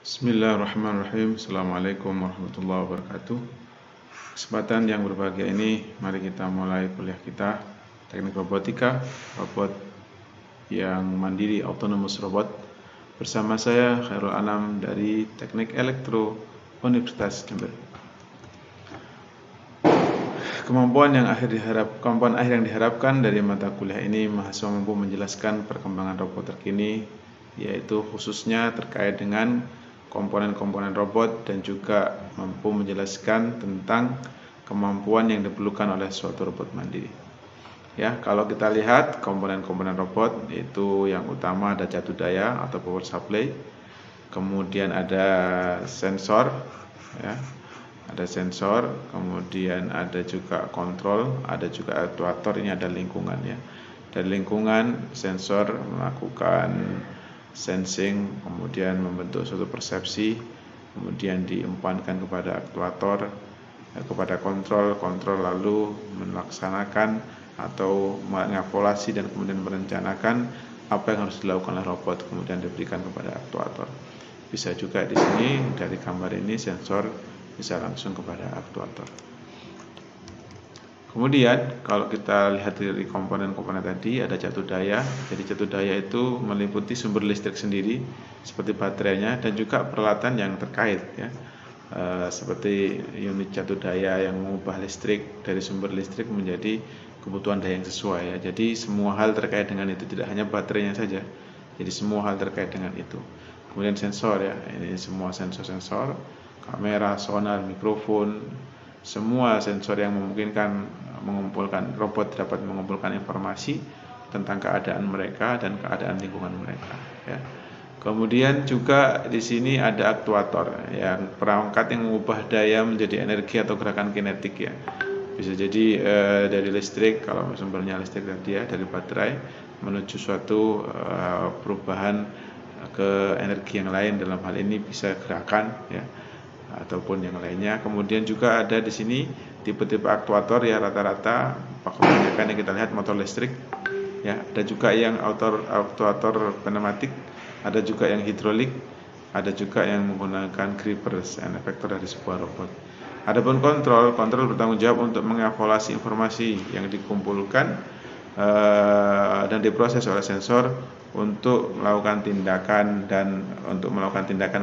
Bismillahirrahmanirrahim. Assalamualaikum warahmatullahi wabarakatuh. Kesempatan yang berbahagia ini, mari kita mulai kuliah kita teknik robotika, robot yang mandiri, autonomous robot. Bersama saya Khairul Anam dari Teknik Elektro Universitas Jember. Kemampuan akhir yang diharapkan dari mata kuliah ini, mahasiswa mampu menjelaskan perkembangan robot terkini, yaitu khususnya terkait dengan komponen-komponen robot dan juga mampu menjelaskan tentang kemampuan yang diperlukan oleh suatu robot mandiri. Ya, kalau kita lihat komponen-komponen robot, itu yang utama ada jatuh daya atau power supply, kemudian ada sensor, ya, ada sensor, kemudian ada juga kontrol, ada juga aktuator, ini ada lingkungan ya. Dari lingkungan sensor melakukan sensing, kemudian membentuk suatu persepsi, kemudian diempankan kepada aktuator, kepada kontrol lalu melaksanakan atau mengevaluasi dan kemudian merencanakan apa yang harus dilakukan oleh robot, kemudian diberikan kepada aktuator. Bisa juga di sini dari gambar ini sensor bisa langsung kepada aktuator. Kemudian kalau kita lihat dari komponen-komponen tadi, ada jatuh daya. Jadi jatuh daya itu meliputi sumber listrik sendiri seperti baterainya dan juga peralatan yang terkait ya. Seperti unit jatuh daya yang mengubah listrik dari sumber listrik menjadi kebutuhan daya yang sesuai ya. Jadi semua hal terkait dengan itu, tidak hanya baterainya saja. Jadi semua hal terkait dengan itu. Kemudian sensor ya, ini semua sensor-sensor, kamera, sonar, mikrofon, semua sensor yang memungkinkan robot dapat mengumpulkan informasi tentang keadaan mereka dan keadaan lingkungan mereka ya. Kemudian juga di sini ada aktuator yang perangkat yang mengubah daya menjadi energi atau gerakan kinetik ya. Bisa jadi dari listrik, kalau sumbernya listrik tadi ya, dari baterai menuju suatu perubahan ke energi yang lain, dalam hal ini bisa gerakan ya ataupun yang lainnya. Kemudian juga ada di sini tipe-tipe aktuator ya, rata-rata kebanyakan yang kita lihat motor listrik ya, ada juga yang aktuator pneumatik, ada juga yang hidrolik, ada juga yang menggunakan grippers and effector dari sebuah robot. Adapun kontrol bertanggung jawab untuk mengevaluasi informasi yang dikumpulkan dan diproses oleh sensor untuk melakukan tindakan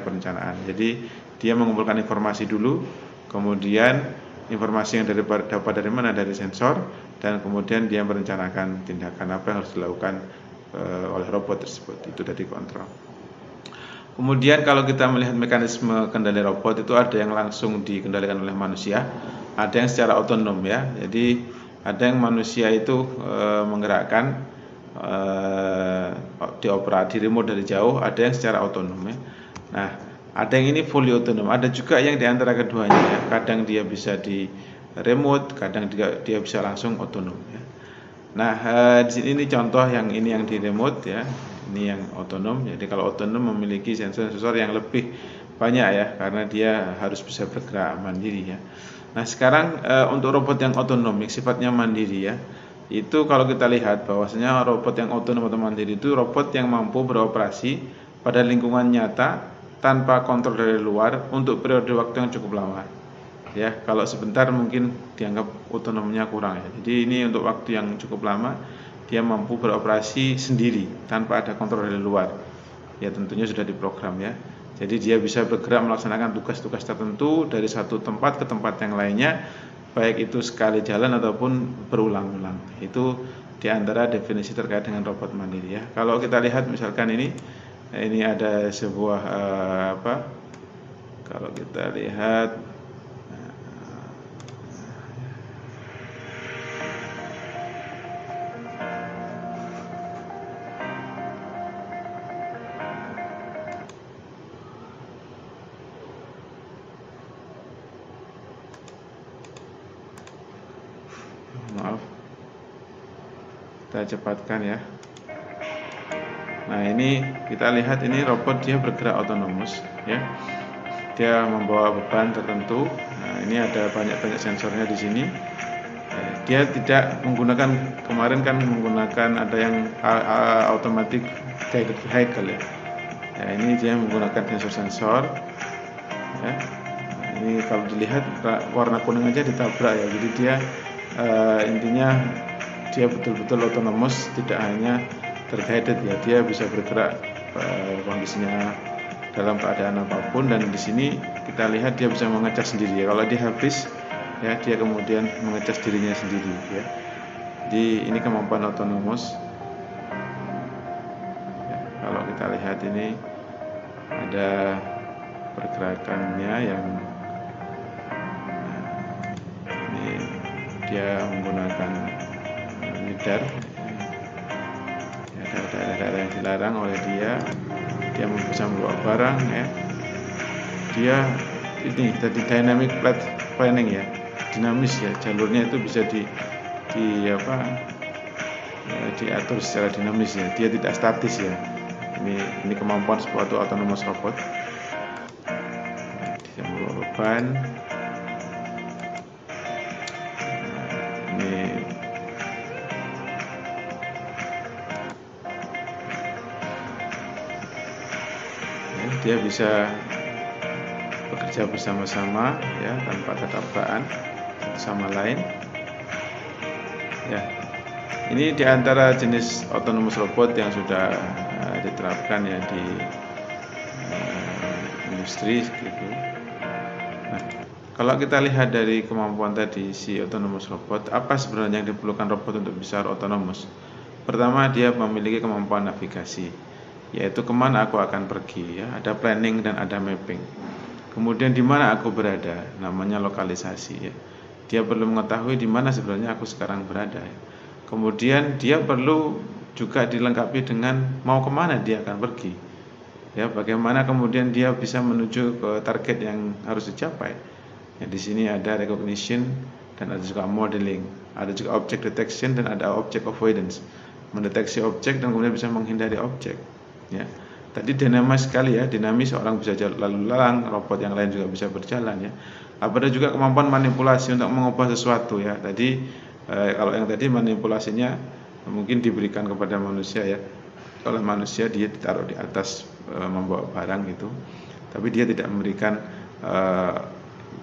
perencanaan. Jadi dia mengumpulkan informasi dulu, kemudian informasi yang dapat dari mana? Dari sensor, dan kemudian dia merencanakan tindakan apa yang harus dilakukan oleh robot tersebut. Itu dari kontrol. Kemudian kalau kita melihat mekanisme kendali robot, itu ada yang langsung dikendalikan oleh manusia, ada yang secara otonom ya. Jadi ada yang manusia itu menggerakkan dioperasi remote dari jauh, ada yang secara otonom ya. Nah, ada yang ini fully otonom, ada juga yang di antara keduanya ya. Kadang dia bisa di remote, kadang dia bisa langsung otonom ya. Nah, di sini ini contoh yang ini yang di remote ya. Ini yang otonom. Jadi kalau otonom memiliki sensor-sensor yang lebih banyak ya, karena dia harus bisa bergerak mandiri ya. Nah, sekarang untuk robot yang otonom yang sifatnya mandiri ya, itu kalau kita lihat bahwasanya robot yang otonom atau mandiri itu robot yang mampu beroperasi pada lingkungan nyata tanpa kontrol dari luar untuk periode waktu yang cukup lama. Ya, kalau sebentar mungkin dianggap otonomnya kurang ya. Jadi ini untuk waktu yang cukup lama dia mampu beroperasi sendiri tanpa ada kontrol dari luar. Ya, tentunya sudah diprogram ya. Jadi dia bisa bergerak melaksanakan tugas-tugas tertentu dari satu tempat ke tempat yang lainnya, baik itu sekali jalan ataupun berulang-ulang. Itu diantara definisi terkait dengan robot mandiri ya. Kalau kita lihat misalkan ini ada sebuah kalau kita lihat kita cepatkan ya. Nah, ini kita lihat ini robot dia bergerak otonomus ya. Dia membawa beban tertentu. Nah, ini ada banyak sensornya di sini. Dia tidak menggunakan, kemarin kan menggunakan ada yang automatic guided vehicle ya. Ya, ini dia menggunakan sensor-sensor. Ya. Ini kalau dilihat warna kuning aja ditabrak ya. Jadi dia intinya dia betul-betul autonomous, tidak hanya terguided ya. Dia bisa bergerak kondisinya dalam keadaan apapun, dan di sini kita lihat dia bisa mengecas sendiri ya. Kalau dia habis ya, dia kemudian mengecas dirinya sendiri ya. Jadi ini kemampuan autonomous. Ya, kalau kita lihat ini ada pergerakannya yang ini dia menggunakan lidar ya, daerah-daerah yang dilarang oleh dia bisa membawa barang ya. Dia ini tadi dynamic path planning ya, dinamis ya, jalurnya itu bisa diatur secara dinamis ya, dia tidak statis ya. Ini kemampuan suatu autonomous robot. Dia membawa beban. Dia bisa bekerja bersama-sama ya, tanpa ada tabrakan satu sama lain ya. Ini diantara jenis autonomous robot yang sudah diterapkan ya di industri gitu. Nah, kalau kita lihat dari kemampuan tadi si autonomous robot, apa sebenarnya yang diperlukan robot untuk bisa autonomous? Pertama, dia memiliki kemampuan navigasi, yaitu kemana aku akan pergi ya, ada planning dan ada mapping. Kemudian di mana aku berada, namanya lokalisasi ya. Dia perlu mengetahui di mana sebenarnya aku sekarang berada ya. Kemudian dia perlu juga dilengkapi dengan mau kemana dia akan pergi ya, bagaimana kemudian dia bisa menuju ke target yang harus dicapai ya. Di sini ada recognition dan ada juga modeling, ada juga object detection dan ada object avoidance, mendeteksi objek dan kemudian bisa menghindari objek ya. Tadi dinamis sekali ya, dinamis, orang bisa lalu lalang, robot yang lain juga bisa berjalan ya. Ada juga kemampuan manipulasi untuk mengubah sesuatu ya. Tadi kalau yang tadi manipulasinya mungkin diberikan kepada manusia ya. Kalau manusia dia ditaruh di atas membawa barang gitu, tapi dia tidak memberikan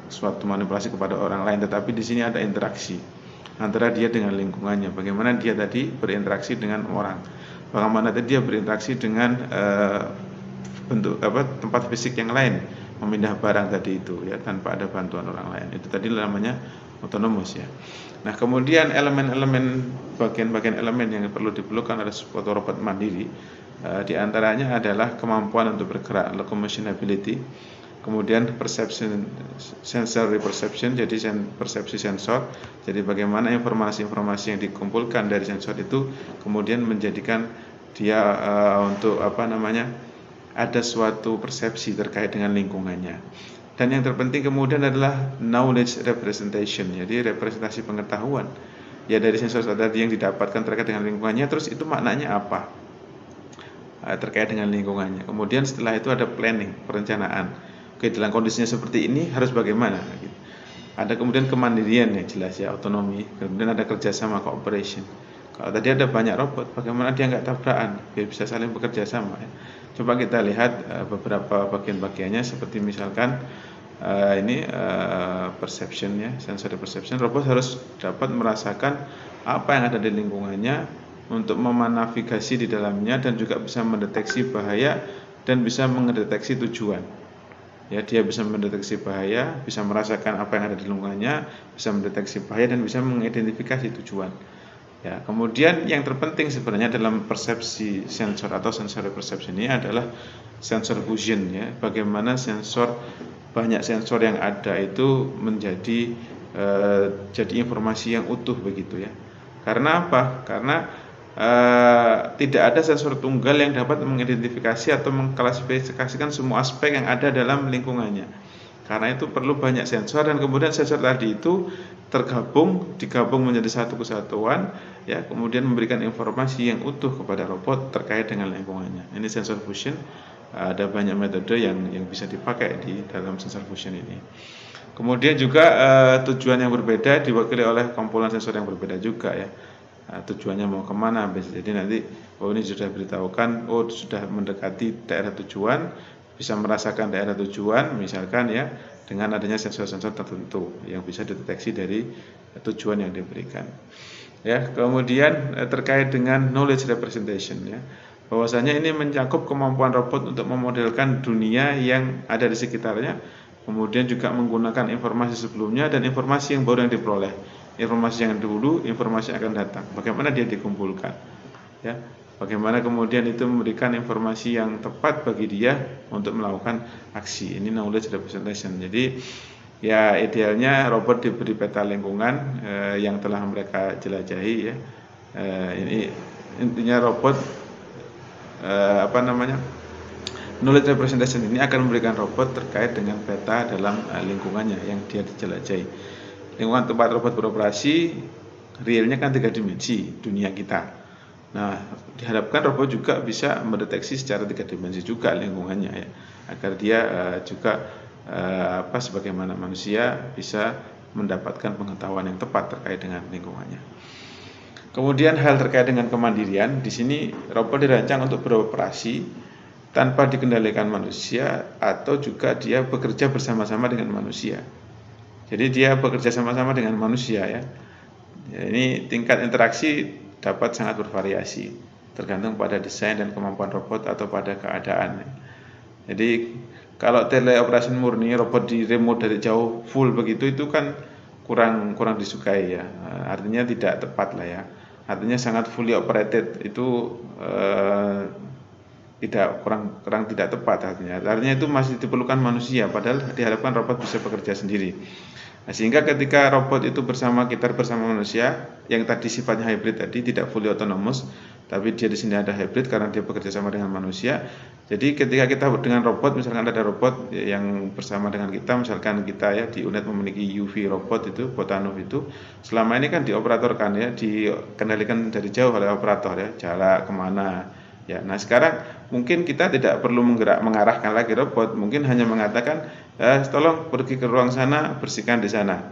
suatu manipulasi kepada orang lain. Tetapi di sini ada interaksi antara dia dengan lingkungannya. Bagaimana dia tadi berinteraksi dengan orang, bagaimana tadi dia berinteraksi dengan tempat fisik yang lain, memindah barang tadi itu ya, tanpa ada bantuan orang lain. Itu tadi namanya autonomous ya. Nah, kemudian bagian-bagian elemen yang perlu diperlukan oleh suatu robot mandiri, diantaranya adalah kemampuan untuk bergerak, locomotion ability, kemudian sensory perception, jadi persepsi sensor. Jadi bagaimana informasi-informasi yang dikumpulkan dari sensor itu kemudian menjadikan dia untuk ada suatu persepsi terkait dengan lingkungannya. Dan yang terpenting kemudian adalah knowledge representation, jadi representasi pengetahuan ya dari sensor tadi yang didapatkan terkait dengan lingkungannya. Terus itu maknanya apa terkait dengan lingkungannya. Kemudian setelah itu ada planning, perencanaan. Oke, dalam kondisinya seperti ini harus bagaimana gitu. Ada kemudian kemandirian ya, jelas ya, otonomi. Kemudian ada kerjasama, cooperation. Kalau tadi ada banyak robot, bagaimana dia nggak tabrakan, biar bisa saling bekerja sama ya. Coba kita lihat beberapa bagian-bagiannya, seperti misalkan perception ya, sensory perception. Robot harus dapat merasakan apa yang ada di lingkungannya untuk menavigasi di dalamnya, dan juga bisa mendeteksi bahaya dan bisa mendeteksi tujuan. Ya, dia bisa mendeteksi bahaya, bisa merasakan apa yang ada di lingkungannya, bisa mendeteksi bahaya dan bisa mengidentifikasi tujuan. Ya, kemudian yang terpenting sebenarnya dalam persepsi sensor atau sensory perception ini adalah sensor fusion ya. Bagaimana banyak sensor yang ada itu menjadi jadi informasi yang utuh begitu ya. Karena apa? Karena tidak ada sensor tunggal yang dapat mengidentifikasi atau mengklasifikasikan semua aspek yang ada dalam lingkungannya. Karena itu perlu banyak sensor, dan kemudian sensor tadi itu digabung menjadi satu kesatuan ya, kemudian memberikan informasi yang utuh kepada robot terkait dengan lingkungannya. Ini sensor fusion. Ada banyak metode yang bisa dipakai di dalam sensor fusion ini. Kemudian juga tujuan yang berbeda diwakili oleh komponen sensor yang berbeda juga ya. tujuannya mau kemana. Jadi nanti ini sudah beritahukan, sudah mendekati daerah tujuan, bisa merasakan daerah tujuan misalkan ya, dengan adanya sensor-sensor tertentu yang bisa dideteksi dari tujuan yang diberikan. Ya, kemudian terkait dengan knowledge representation ya, bahwasanya ini mencakup kemampuan robot untuk memodelkan dunia yang ada di sekitarnya, kemudian juga menggunakan informasi sebelumnya dan informasi yang baru yang diperoleh, informasi yang dulu, informasi yang akan datang, bagaimana dia dikumpulkan ya, bagaimana kemudian itu memberikan informasi yang tepat bagi dia untuk melakukan aksi. Ini knowledge representation. Jadi ya idealnya robot diberi peta lingkungan yang telah mereka jelajahi ya. Ini intinya robot knowledge representation ini akan memberikan robot terkait dengan peta dalam lingkungannya yang dia dijelajahi. Lingkungan tempat robot beroperasi realnya kan 3 dimensi dunia kita. Nah, diharapkan robot juga bisa mendeteksi secara 3 dimensi juga lingkungannya ya, agar dia juga sebagaimana manusia bisa mendapatkan pengetahuan yang tepat terkait dengan lingkungannya. Kemudian hal terkait dengan kemandirian, di sini robot dirancang untuk beroperasi tanpa dikendalikan manusia atau juga dia bekerja bersama-sama dengan manusia. Jadi dia bekerja sama-sama dengan manusia ya. Ini tingkat interaksi dapat sangat bervariasi tergantung pada desain dan kemampuan robot atau pada keadaan. Jadi kalau teleoperasi murni robot di remote dari jauh full begitu, itu kan kurang disukai ya. Artinya tidak tepat lah ya. Artinya sangat fully operated itu kurang tidak tepat artinya. Artinya itu masih diperlukan manusia, padahal diharapkan robot bisa bekerja sendiri. Nah, sehingga ketika robot itu bersama manusia, yang tadi sifatnya hybrid tadi tidak fully autonomous, tapi dia di sini ada hybrid karena dia bekerja sama dengan manusia. Jadi ketika kita dengan robot, misalkan ada robot yang bersama dengan kita, misalkan kita ya di unit memiliki UV robot itu, Botanov itu, selama ini kan dioperatorkan ya, dikendalikan dari jauh oleh operator ya, jarak kemana ya. Nah sekarang mungkin kita tidak perlu mengarahkan lagi robot, mungkin hanya mengatakan tolong pergi ke ruang sana, bersihkan di sana.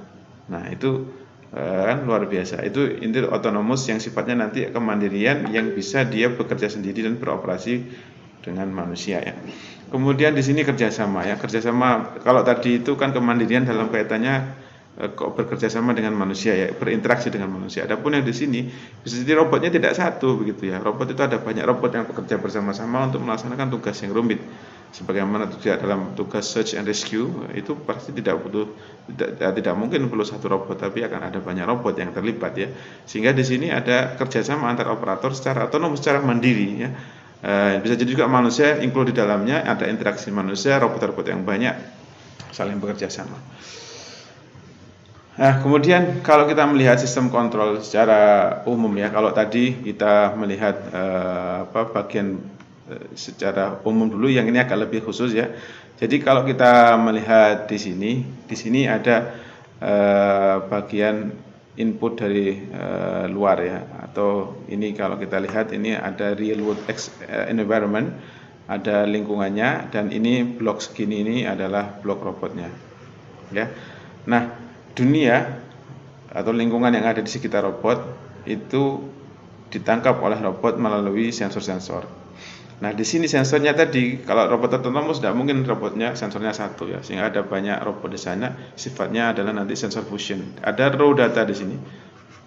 Nah itu kan luar biasa. Itu inti otonomus yang sifatnya nanti kemandirian yang bisa dia bekerja sendiri dan beroperasi dengan manusia ya. Kemudian di sini kerjasama ya. Kerjasama kalau tadi itu kan kemandirian dalam kaitannya bekerja sama dengan manusia ya, berinteraksi dengan manusia. Adapun yang di sini bisa jadi robotnya tidak satu begitu ya. Robot itu ada banyak robot yang bekerja bersama-sama untuk melaksanakan tugas yang rumit. Sebagaimana dalam tugas search and rescue itu pasti tidak mungkin perlu satu robot, tapi akan ada banyak robot yang terlibat ya. Sehingga di sini ada kerjasama antar operator secara otonom, secara mandiri ya. Bisa jadi juga manusia include di dalamnya, ada interaksi manusia, robot-robot yang banyak saling bekerja sama. Nah, kemudian kalau kita melihat sistem kontrol secara umum ya, kalau tadi kita melihat bagian secara umum dulu, yang ini agak lebih khusus ya. Jadi kalau kita melihat di sini ada bagian input dari luar ya, atau ini kalau kita lihat ini ada real world environment, ada lingkungannya, dan ini blok segini ini adalah blok robotnya ya. Nah dunia atau lingkungan yang ada di sekitar robot itu ditangkap oleh robot melalui sensor-sensor. Nah di sini sensornya tadi, kalau robot otonomus tidak mungkin robotnya sensornya satu ya, sehingga ada banyak robot di sana. Sifatnya adalah nanti sensor fusion. Ada raw data di sini,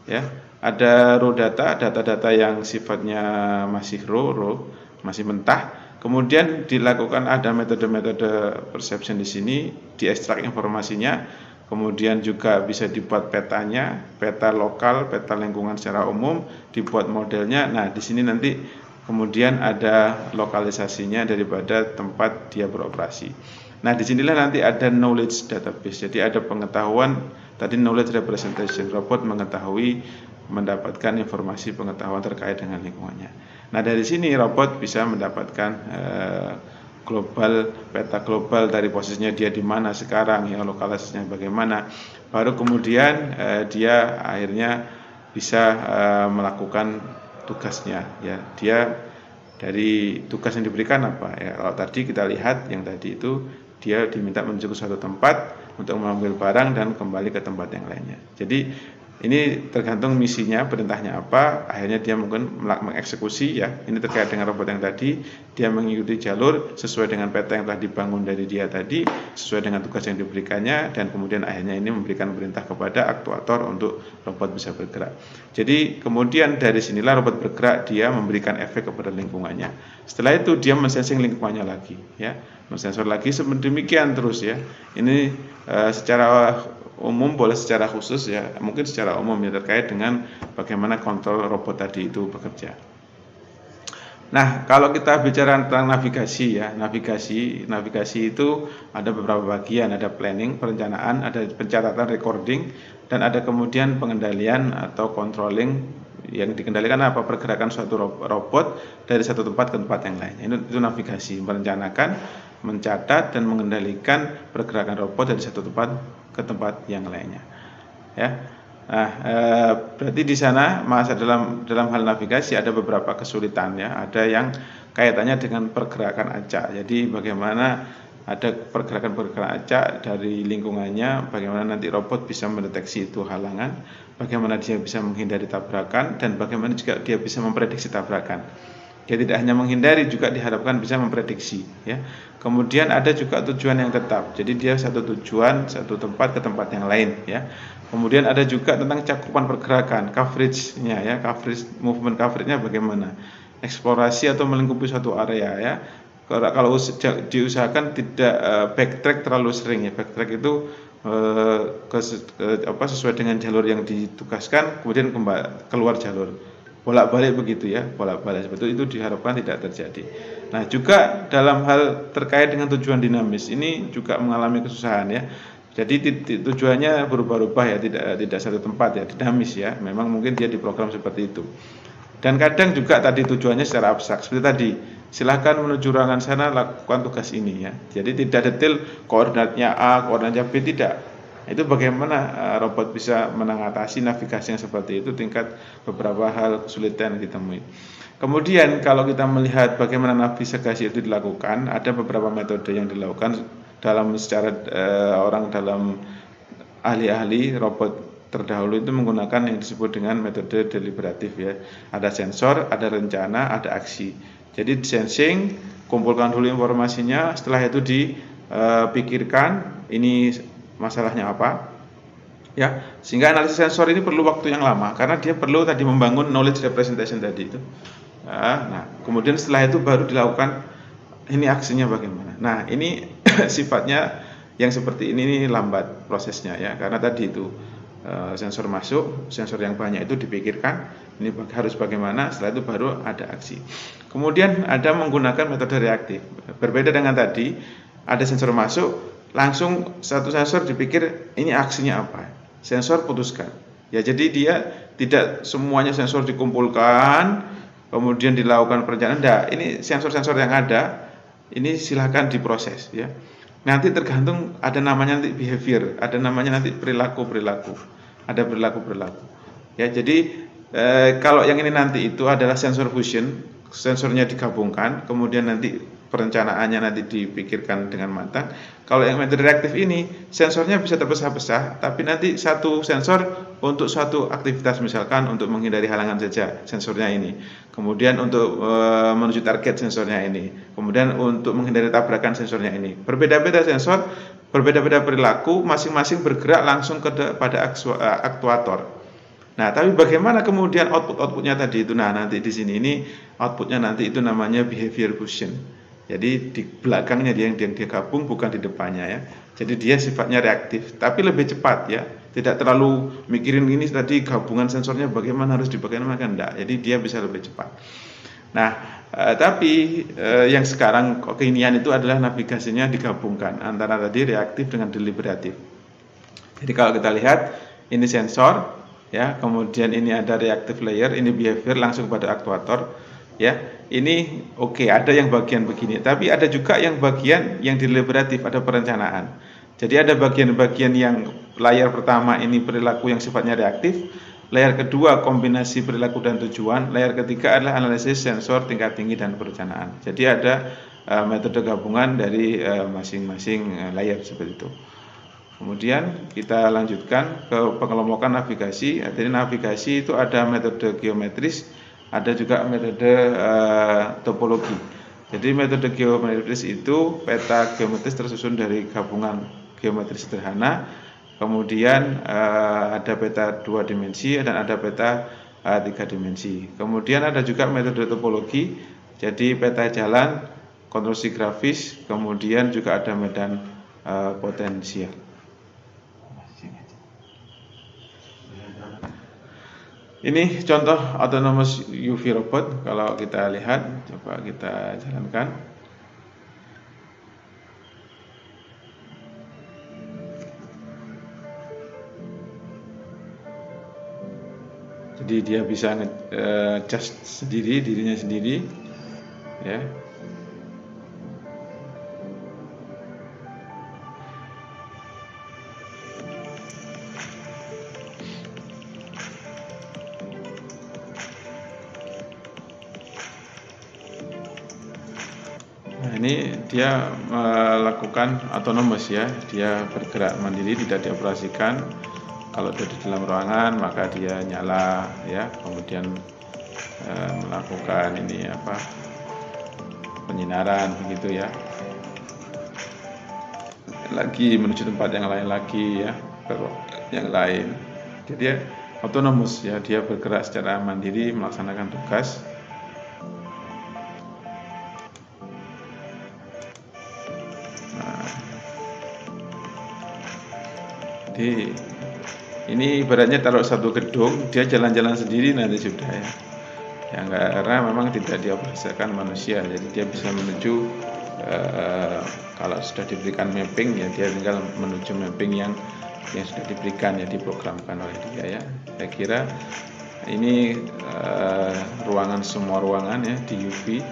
ya. Ada raw data yang sifatnya masih raw, masih mentah. Kemudian dilakukan ada metode-metode perception di sini, diekstrak informasinya. Kemudian juga bisa dibuat petanya, peta lokal, peta lingkungan secara umum, dibuat modelnya. Nah di sini nanti kemudian ada lokalisasinya daripada tempat dia beroperasi. Nah, disinilah nanti ada knowledge database. Jadi ada pengetahuan, tadi knowledge representation, robot mengetahui, mendapatkan informasi pengetahuan terkait dengan lingkungannya. Nah, dari sini robot bisa mendapatkan peta global dari posisinya dia di mana sekarang, ya lokalisasinya bagaimana. Baru kemudian dia akhirnya bisa melakukan tugasnya ya. Dia dari tugas yang diberikan apa ya, kalau tadi kita lihat yang tadi itu dia diminta menuju ke suatu tempat untuk mengambil barang dan kembali ke tempat yang lainnya. Jadi Ini tergantung misinya, perintahnya apa, akhirnya dia mungkin mengeksekusi ya. Ini terkait dengan robot yang tadi, dia mengikuti jalur sesuai dengan peta yang telah dibangun dari dia tadi, sesuai dengan tugas yang diberikannya, dan kemudian akhirnya ini memberikan perintah kepada aktuator untuk robot bisa bergerak. Jadi kemudian dari sinilah robot bergerak, dia memberikan efek kepada lingkungannya. Setelah itu dia mensensing lingkungannya lagi ya, mensensor lagi sedemikian terus ya. Ini secara umum, boleh secara khusus ya, mungkin secara umum ya, terkait dengan bagaimana kontrol robot tadi itu bekerja. Nah, kalau kita bicara tentang navigasi ya, navigasi itu ada beberapa bagian, ada planning, perencanaan, ada pencatatan, recording, dan ada kemudian pengendalian atau controlling. Yang dikendalikan apa? Pergerakan suatu robot dari satu tempat ke tempat yang lain. Itu navigasi, merencanakan, mencatat, dan mengendalikan pergerakan robot dari satu tempat ke tempat yang lainnya. Ya. Nah, berarti di sana dalam hal navigasi ada beberapa kesulitan ya. Ada yang kaitannya dengan pergerakan acak. Jadi bagaimana ada pergerakan acak dari lingkungannya, bagaimana nanti robot bisa mendeteksi itu halangan, bagaimana dia bisa menghindari tabrakan, dan bagaimana juga dia bisa memprediksi tabrakan. Dia tidak hanya menghindari, juga diharapkan bisa memprediksi ya. Kemudian ada juga tujuan yang tetap. Jadi dia satu tujuan, satu tempat ke tempat yang lain ya. Kemudian ada juga tentang cakupan pergerakan, coverage-nya ya, movement coverage-nya bagaimana. Eksplorasi atau melingkupi suatu area ya. Kalau diusahakan tidak backtrack terlalu sering ya. Backtrack itu sesuai dengan jalur yang ditugaskan, kemudian keluar jalur. Bolak-balik begitu ya, bolak-balik seperti itu diharapkan tidak terjadi. Nah, juga dalam hal terkait dengan tujuan dinamis ini juga mengalami kesusahan ya. Jadi tujuannya berubah-ubah ya, tidak satu tempat ya, dinamis ya. Memang mungkin dia diprogram seperti itu. Dan kadang juga tadi tujuannya secara abstrak seperti tadi. Silakan menuju ruangan sana, lakukan tugas ini ya. Jadi tidak detail koordinatnya A, koordinatnya B, tidak. Itu bagaimana robot bisa mengatasi navigasi yang seperti itu, tingkat beberapa hal kesulitan yang ditemui. Kemudian kalau kita melihat bagaimana navigasi itu dilakukan, ada beberapa metode yang dilakukan dalam dalam ahli-ahli robot terdahulu itu menggunakan yang disebut dengan metode deliberatif ya. Ada sensor, ada rencana, ada aksi. Jadi sensing, kumpulkan dulu informasinya, setelah itu dipikirkan ini masalahnya apa ya, sehingga analisis sensor ini perlu waktu yang lama karena dia perlu tadi membangun knowledge representation tadi itu. Nah, kemudian setelah itu baru dilakukan ini aksinya bagaimana. Nah, ini sifatnya yang seperti ini lambat prosesnya ya, karena tadi itu sensor masuk, sensor yang banyak itu dipikirkan ini harus bagaimana, setelah itu baru ada aksi. Kemudian ada menggunakan metode reaktif. Berbeda dengan tadi, ada sensor masuk, langsung satu sensor dipikir ini aksinya apa, sensor putuskan ya. Jadi dia tidak semuanya sensor dikumpulkan kemudian dilakukan perencanaan. Nah, ini sensor-sensor yang ada ini silahkan diproses ya. Nanti tergantung, ada namanya nanti behavior, ada namanya nanti perilaku, ada perilaku ya. Jadi kalau yang ini nanti itu adalah sensor fusion, sensornya digabungkan, kemudian nanti perencanaannya nanti dipikirkan dengan matang. Kalau yang metode reaktif ini, sensornya bisa terpecah-pecah, tapi nanti satu sensor untuk suatu aktivitas, misalkan untuk menghindari halangan saja sensornya ini, kemudian untuk menuju target sensornya ini, kemudian untuk menghindari tabrakan sensornya ini. Berbeda-beda sensor, berbeda-beda perilaku, masing-masing bergerak langsung pada aktuator. Nah, tapi bagaimana kemudian outputnya tadi itu? Nah, nanti di sini ini outputnya nanti itu namanya behavior fusion. Jadi di belakangnya dia yang gabung, bukan di depannya ya. Jadi dia sifatnya reaktif, tapi lebih cepat ya. Tidak terlalu mikirin ini tadi gabungan sensornya bagaimana harus dibagaimanakan, enggak. Jadi dia bisa lebih cepat. Nah, tapi yang sekarang kekinian itu adalah navigasinya digabungkan antara tadi reaktif dengan deliberatif. Jadi kalau kita lihat ini sensor ya, kemudian ini ada reactive layer, ini behavior langsung pada aktuator ya. Ini oke, ada yang bagian begini, tapi ada juga yang bagian yang deliberatif, ada perencanaan. Jadi ada bagian-bagian yang layar pertama ini perilaku yang sifatnya reaktif, layar kedua kombinasi perilaku dan tujuan, layar ketiga adalah analisis sensor tingkat tinggi dan perencanaan. Jadi ada metode gabungan dari masing-masing layar seperti itu. Kemudian kita lanjutkan ke pengelompokan navigasi. Jadi navigasi itu ada metode geometris, ada juga metode topologi. Jadi metode geometris itu peta geometris tersusun dari gabungan geometris sederhana, kemudian ada peta 2 dimensi dan ada peta 3 dimensi. Kemudian ada juga metode topologi, jadi peta jalan, konstruksi grafis, kemudian juga ada medan potensial. Ini contoh autonomous UV robot. Kalau kita lihat, coba kita jalankan. Jadi dia bisa adjust sendiri, dirinya sendiri, ya. Nah, ini dia melakukan autonomous, ya. Dia bergerak mandiri, tidak dioperasikan. Kalau dia di dalam ruangan maka dia nyala, ya. Kemudian melakukan ini penyinaran begitu, ya. Lagi menuju tempat yang lain lagi, ya, yang lain. Jadi dia autonomous, ya. Dia bergerak secara mandiri melaksanakan tugas. Jadi ini ibaratnya taruh satu gedung, dia jalan-jalan sendiri nanti sudah, ya. Ya enggak, karena memang tidak dioperasikan manusia, jadi dia bisa menuju kalau sudah diberikan mapping, ya dia tinggal menuju mapping yang sudah diberikan, ya, diprogramkan oleh dia, ya. Saya kira ini ruangan, semua ruangan, ya, di UV.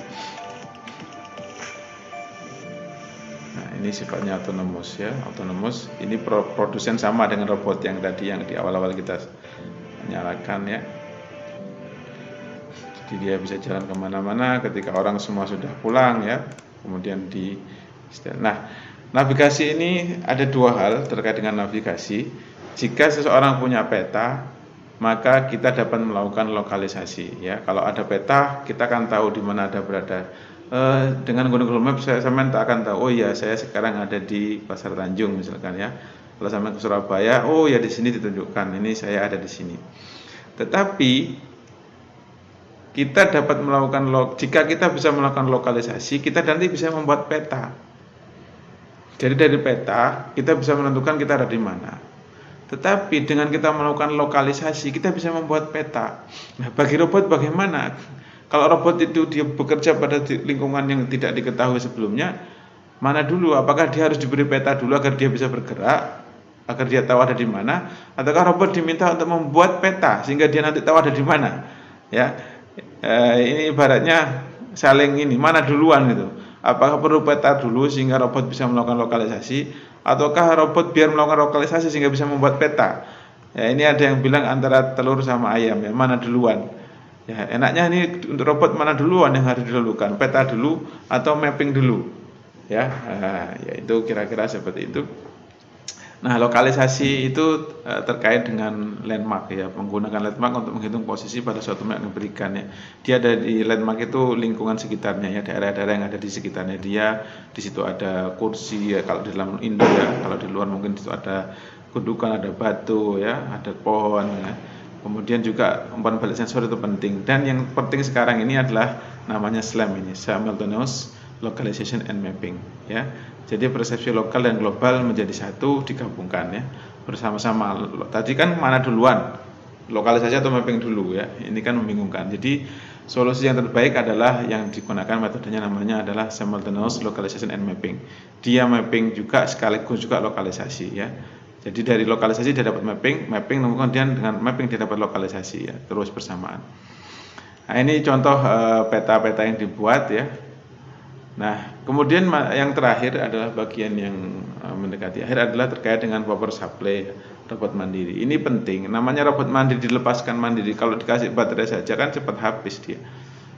Ini sifatnya autonomous, ya. Autonomous ini produsen sama dengan robot yang tadi yang di awal-awal kita nyalakan, ya. Jadi dia bisa jalan kemana-mana ketika orang semua sudah pulang, ya. Kemudian nah, navigasi ini ada dua hal terkait dengan navigasi. Jika seseorang punya peta, maka kita dapat melakukan lokalisasi, ya. Kalau ada peta, kita akan tahu di mana ada berada. Dengan Google Maps saya tak akan tahu, oh ya saya sekarang ada di Pasar Tanjung misalkan, ya. Kalau sampai ke Surabaya, oh ya di sini ditunjukkan, ini saya ada di sini. Tetapi kita dapat melakukan jika kita bisa melakukan lokalisasi, kita nanti bisa membuat peta. Jadi dari peta kita bisa menentukan kita ada di mana. Tetapi dengan kita melakukan lokalisasi, kita bisa membuat peta. Nah, bagi robot bagaimana? Kalau robot itu dia bekerja pada lingkungan yang tidak diketahui sebelumnya, mana dulu? Apakah dia harus diberi peta dulu agar dia bisa bergerak, agar dia tahu ada di mana? Ataukah robot diminta untuk membuat peta sehingga dia nanti tahu ada di mana? Ya, ini ibaratnya saling ini, mana duluan itu? Apakah perlu peta dulu sehingga robot bisa melakukan lokalisasi, ataukah robot biar melakukan lokalisasi sehingga bisa membuat peta? Ya, ini ada yang bilang antara telur sama ayam, ya, mana duluan? Ya, enaknya ini untuk robot mana duluan yang harus didahulukan, peta dulu atau mapping dulu, ya. Ya itu kira-kira seperti itu. Nah, lokalisasi itu terkait dengan landmark, ya, menggunakan landmark untuk menghitung posisi pada suatu map yang diberikan, ya. Dia ada di landmark itu lingkungan sekitarnya, ya, daerah-daerah yang ada di sekitarnya dia. Di situ ada kursi, ya, kalau di dalam Indo, ya. Kalau di luar mungkin di situ ada gundukan, ada batu, ya, ada pohon, ya. Kemudian juga umpan balik sensor itu penting, dan yang penting sekarang ini adalah namanya SLAM ini, Simultaneous Localization and Mapping, ya. Jadi persepsi lokal dan global menjadi satu, digabungkan, ya, bersama-sama. Tadi kan mana duluan, lokalisasi atau mapping dulu, ya. Ini kan membingungkan. Jadi solusi yang terbaik adalah yang digunakan metodenya namanya adalah Simultaneous Localization and Mapping. Dia mapping juga sekaligus juga lokalisasi, ya. Jadi dari lokalisasi dia dapat mapping, kemudian dengan mapping dia dapat lokalisasi, ya, terus bersamaan. Nah, ini contoh peta-peta yang dibuat, ya. Nah, kemudian yang terakhir adalah bagian yang mendekati akhir adalah terkait dengan power supply robot mandiri. Ini penting. Namanya robot mandiri, dilepaskan mandiri. Kalau dikasih baterai saja kan cepat habis dia.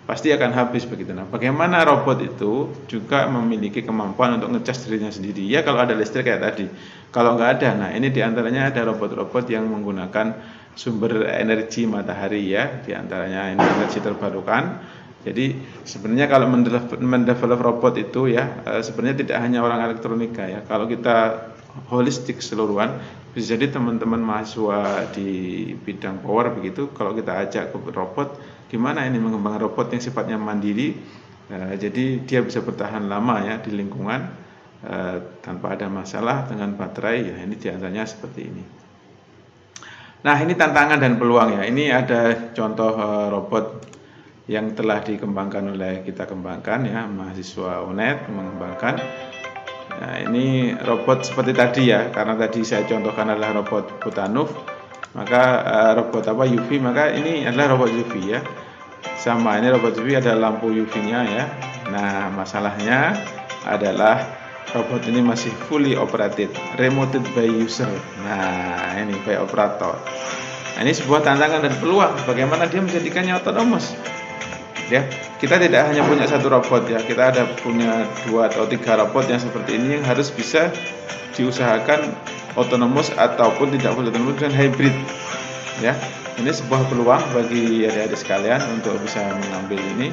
pasti akan habis begitu. Nah, bagaimana robot itu juga memiliki kemampuan untuk ngecas dirinya sendiri ya kalau ada listrik kayak tadi. Kalau nggak ada, nah ini diantaranya ada robot-robot yang menggunakan sumber energi matahari ya, diantaranya ini energi terbarukan. Jadi sebenarnya kalau mendevelop robot itu ya sebenarnya tidak hanya orang elektronika ya. Kalau kita holistik keseluruhan, bisa jadi teman-teman mahasiswa di bidang power begitu, kalau kita ajak ke robot, gimana ini mengembangkan robot yang sifatnya mandiri, jadi dia bisa bertahan lama ya di lingkungan tanpa ada masalah dengan baterai ya. Ini diantaranya seperti ini. Nah, ini tantangan dan peluang ya. Ini ada contoh robot yang telah dikembangkan oleh kita kembangkan ya, mahasiswa UNED mengembangkan. Nah, ini robot seperti tadi ya, karena tadi saya contohkan adalah robot Butanuf, maka robot UV, maka ini adalah robot UV ya. Sama, ini robot UV ada lampu UV-nya ya. Nah, masalahnya adalah robot ini masih fully operated, remoted by user. Nah, ini by operator. Nah, ini sebuah tantangan dan peluang bagaimana dia menjadikannya otonomous. Ya, kita tidak hanya punya satu robot ya, kita ada punya 2 atau 3 robot yang seperti ini yang harus bisa diusahakan otonomous ataupun tidak full otonomous dan hybrid. Ya, ini sebuah peluang bagi adik-adik sekalian untuk bisa mengambil ini.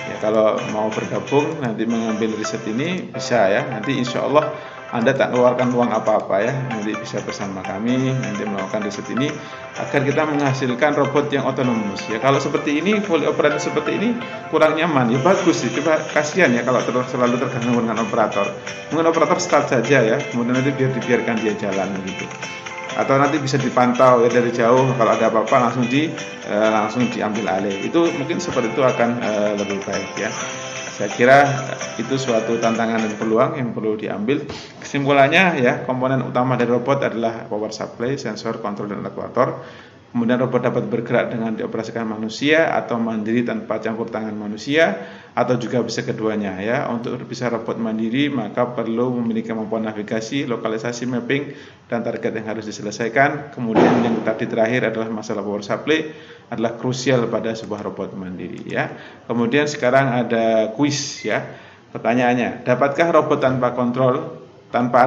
Ya, kalau mau bergabung nanti mengambil riset ini bisa ya. Nanti insya Allah Anda tak keluarkan uang apa-apa ya, nanti bisa bersama kami nanti melakukan riset ini agar kita menghasilkan robot yang otonomus ya. Kalau seperti ini fully operated seperti ini kurang nyaman ya, bagus sih, coba kasihan ya kalau selalu terganggu dengan operator. Mungkin operator start saja ya, kemudian nanti dibiarkan dia jalan begitu, atau nanti bisa dipantau ya dari jauh, kalau ada apa-apa langsung diambil alih. Itu mungkin seperti itu akan lebih baik ya. Saya kira itu suatu tantangan dan peluang yang perlu diambil. Kesimpulannya ya, komponen utama dari robot adalah power supply, sensor, kontrol, dan aktuator. Kemudian robot dapat bergerak dengan dioperasikan manusia atau mandiri tanpa campur tangan manusia, atau juga bisa keduanya ya. Untuk bisa robot mandiri maka perlu memiliki kemampuan navigasi, lokalisasi, mapping, dan target yang harus diselesaikan. Kemudian yang tadi terakhir adalah masalah power supply adalah krusial pada sebuah robot mandiri ya. Kemudian sekarang ada kuis ya. Pertanyaannya, dapatkah robot tanpa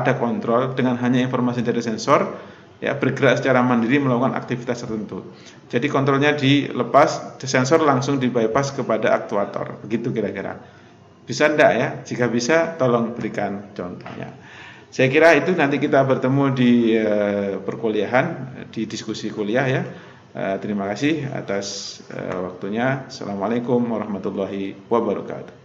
ada kontrol dengan hanya informasi dari sensor ya bergerak secara mandiri melakukan aktivitas tertentu? Jadi kontrolnya dilepas, sensor langsung dibypass kepada aktuator. Begitu kira-kira. Bisa enggak ya? Jika bisa tolong berikan contohnya. Saya kira itu nanti kita bertemu di perkuliahan, di diskusi kuliah ya. Terima kasih atas waktunya. Assalamualaikum warahmatullahi wabarakatuh.